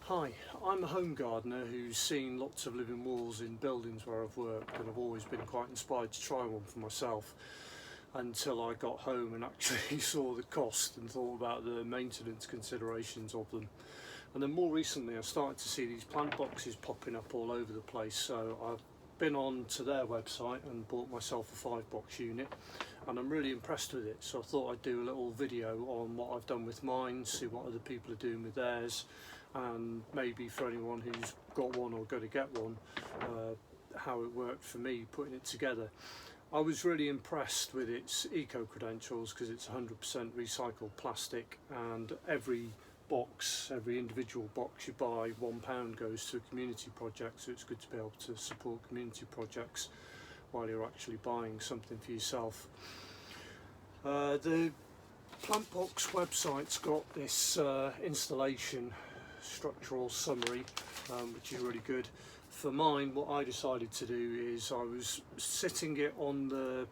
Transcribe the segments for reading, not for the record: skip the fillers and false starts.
Hi, I'm a home gardener who's seen lots of living walls in buildings where I've worked, and I've always been quite inspired to try one for myself until I got home and actually saw the cost and thought about the maintenance considerations of them. And then more recently I started to see these plant boxes popping up all over the place, so I've been on to their website and bought myself a 5-box unit, and I'm really impressed with it, so I thought I'd do a little video on what I've done with mine, see what other people are doing with theirs, and maybe for anyone who's got one or going to get one, how it worked for me putting it together. I was really impressed with its eco-credentials because it's 100% recycled plastic, and every individual box you buy, £1 goes to a community project, so it's good to be able to support community projects while you're actually buying something for yourself. The PlantBox website's got this installation structural summary, which is really good. For mine, what I decided to do is I was sitting it on the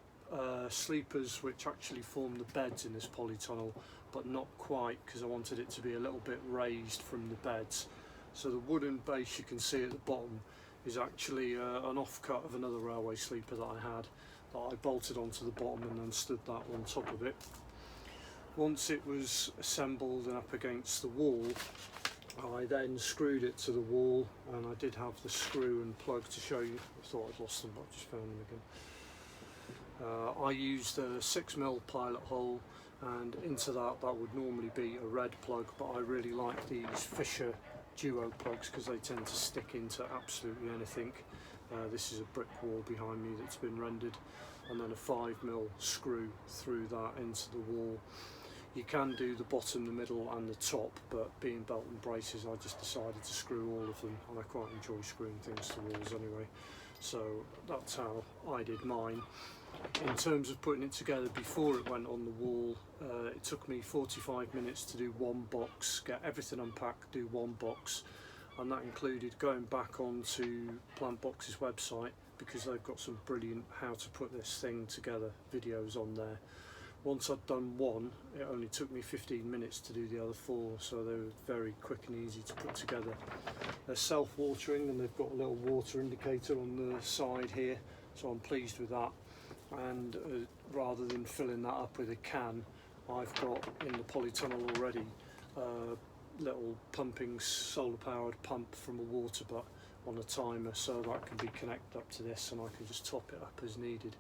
sleepers which actually form the beds in this polytunnel, but not quite, because I wanted it to be a little bit raised from the beds. So the wooden base you can see at the bottom is actually an offcut of another railway sleeper that I had, that I bolted onto the bottom and then stood that on top of it. Once it was assembled and up against the wall, I then screwed it to the wall, and I did have the screw and plug to show you. I thought I'd lost them, but I just found them again. I used a 6mm pilot hole, and into that would normally be a red plug, but I really like these Fisher duo plugs because they tend to stick into absolutely anything. This is a brick wall behind me that's been rendered, and then a 5mm screw through that into the wall. You can do the bottom, the middle and the top, but being belt and braces, I just decided to screw all of them, and I quite enjoy screwing things to walls anyway. So that's how I did mine. In terms of putting it together before it went on the wall, it took me 45 minutes to do one box, get everything unpacked, do one box, and that included going back onto PlantBox's website because they've got some brilliant how to put this thing together videos on there. Once I'd done one, it only took me 15 minutes to do the other 4, so they were very quick and easy to put together. They're self-watering, and they've got a little water indicator on the side here, so I'm pleased with that. And rather than filling that up with a can, I've got in the polytunnel already a little pumping solar-powered pump from a water butt on a timer, so that can be connected up to this, and I can just top it up as needed.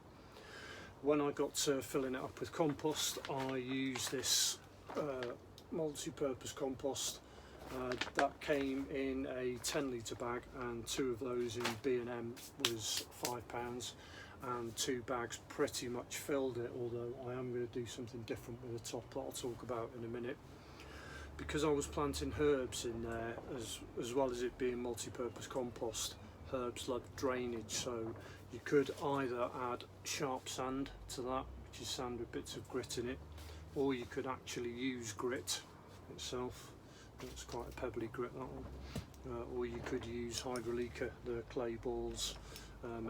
When I got to filling it up with compost, I used this multi-purpose compost that came in a 10-litre bag, and 2 of those in B&M was £5, and 2 bags pretty much filled it, although I am going to do something different with the top that I'll talk about in a minute. Because I was planting herbs in there, as well as it being multi-purpose compost, herbs love drainage, so you could either add sharp sand to that, which is sand with bits of grit in it, or you could actually use grit itself. It's quite a pebbly grit, that one. Or you could use hydrolica, the clay balls.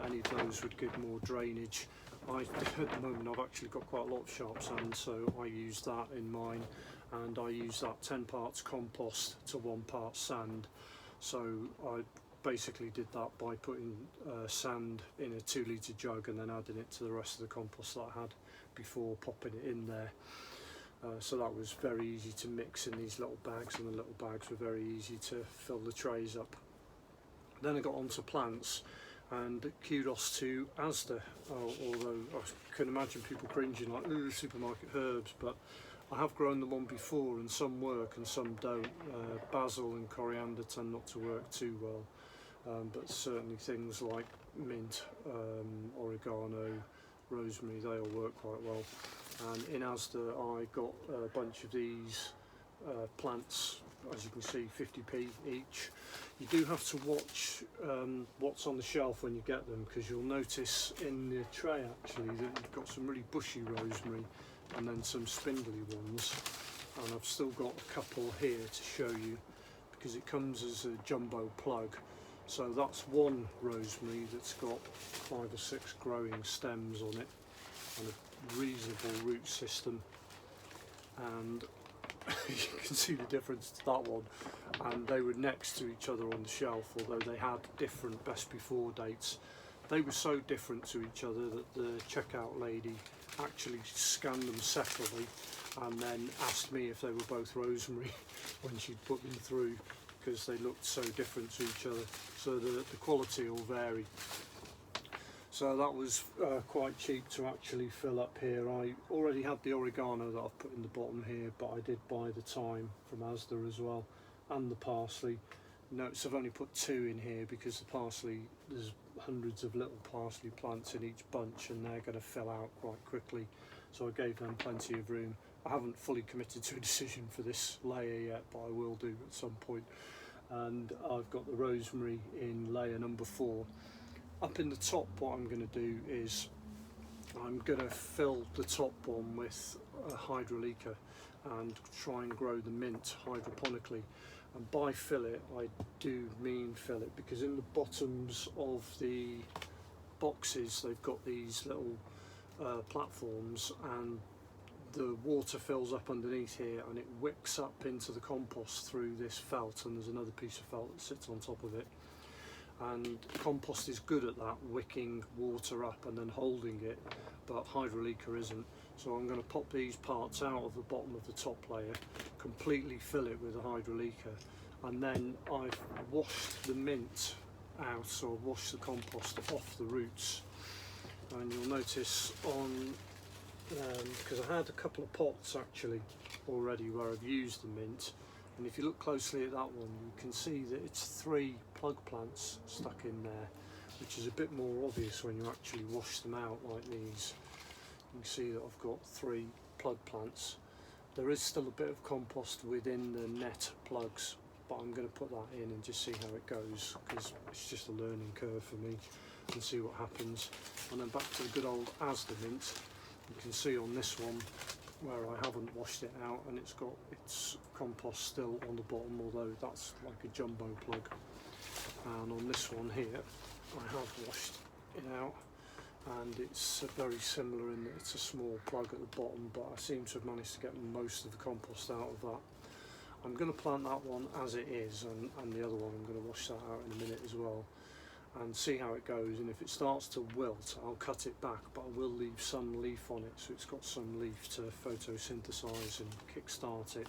Any of those would give more drainage. At the moment I've actually got quite a lot of sharp sand, so I use that in mine, and I use that 10 parts compost to 1 part sand. So I basically did that by putting sand in a 2-litre jug and then adding it to the rest of the compost that I had before popping it in there. So that was very easy to mix in these little bags, and the little bags were very easy to fill the trays up. Then I got onto plants, and kudos to Asda, although I can imagine people cringing like, ooh, supermarket herbs, but I have grown them on before, and some work and some don't. Basil and coriander tend not to work too well, but certainly things like mint, oregano, rosemary, they all work quite well. And in Asda I got a bunch of these plants, as you can see, 50p each. You do have to watch what's on the shelf when you get them, because you'll notice in the tray actually that you've got some really bushy rosemary and then some spindly ones, and I've still got a couple here to show you because it comes as a jumbo plug. So that's one rosemary that's got 5 or 6 growing stems on it and a reasonable root system, and you can see the difference to that one, and they were next to each other on the shelf, although they had different best before dates. They were so different to each other that the checkout lady actually scanned them separately and then asked me if they were both rosemary when she'd put them through, because they looked so different to each other. So the quality will vary. So that was quite cheap to actually fill up here. I already had the oregano that I've put in the bottom here, but I did buy the thyme from Asda as well, and the parsley. Notice I've only put 2 in here because the parsley, there's hundreds of little parsley plants in each bunch and they're going to fill out quite quickly. So I gave them plenty of room. I haven't fully committed to a decision for this layer yet, but I will do at some point. And I've got the rosemary in layer number 4. Up in the top, what I'm going to do is I'm going to fill the top one with a hydrolica and try and grow the mint hydroponically. And by fill it, I do mean fill it, because in the bottoms of the boxes they've got these little platforms, and the water fills up underneath here and it wicks up into the compost through this felt, and there's another piece of felt that sits on top of it. And compost is good at that, wicking water up and then holding it, but hydrolica isn't. So I'm going to pop these parts out of the bottom of the top layer, completely fill it with a hydrolica, and then I've washed the mint out, so I've washed the compost off the roots. And you'll notice on, because I had a couple of pots actually already where I've used the mint, and if you look closely at that one, you can see that it's 3 plug plants stuck in there, which is a bit more obvious when you actually wash them out like these. You can see that I've got 3 plug plants. There is still a bit of compost within the net plugs, but I'm going to put that in and just see how it goes, because it's just a learning curve for me, and see what happens. And then back to the good old Asda mint. You can see on this one where I haven't washed it out, and it's got its compost still on the bottom, although that's like a jumbo plug. And on this one here I have washed it out, and it's very similar in that it's a small plug at the bottom, but I seem to have managed to get most of the compost out of that. I'm going to plant that one as it is, and the other one I'm going to wash that out in a minute as well, and see how it goes. And if it starts to wilt, I'll cut it back, but I will leave some leaf on it, so it's got some leaf to photosynthesize and kickstart it.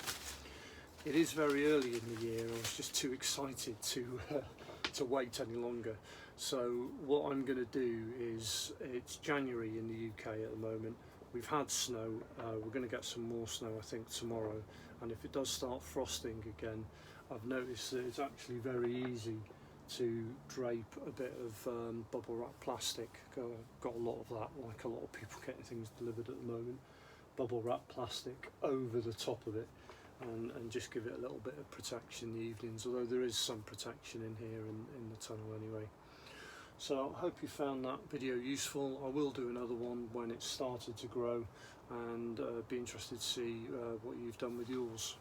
It is very early in the year. I was just too excited to wait any longer. So what I'm going to do is, it's January in the UK at the moment. We've had snow. We're going to get some more snow, I think, tomorrow. And if it does start frosting again, I've noticed that it's actually very easy to drape a bit of bubble wrap plastic. Got a lot of that, like a lot of people getting things delivered at the moment. Bubble wrap plastic over the top of it, and just give it a little bit of protection in the evenings, although there is some protection in here in the tunnel anyway. So I hope you found that video useful. I will do another one when it's started to grow, and be interested to see what you've done with yours.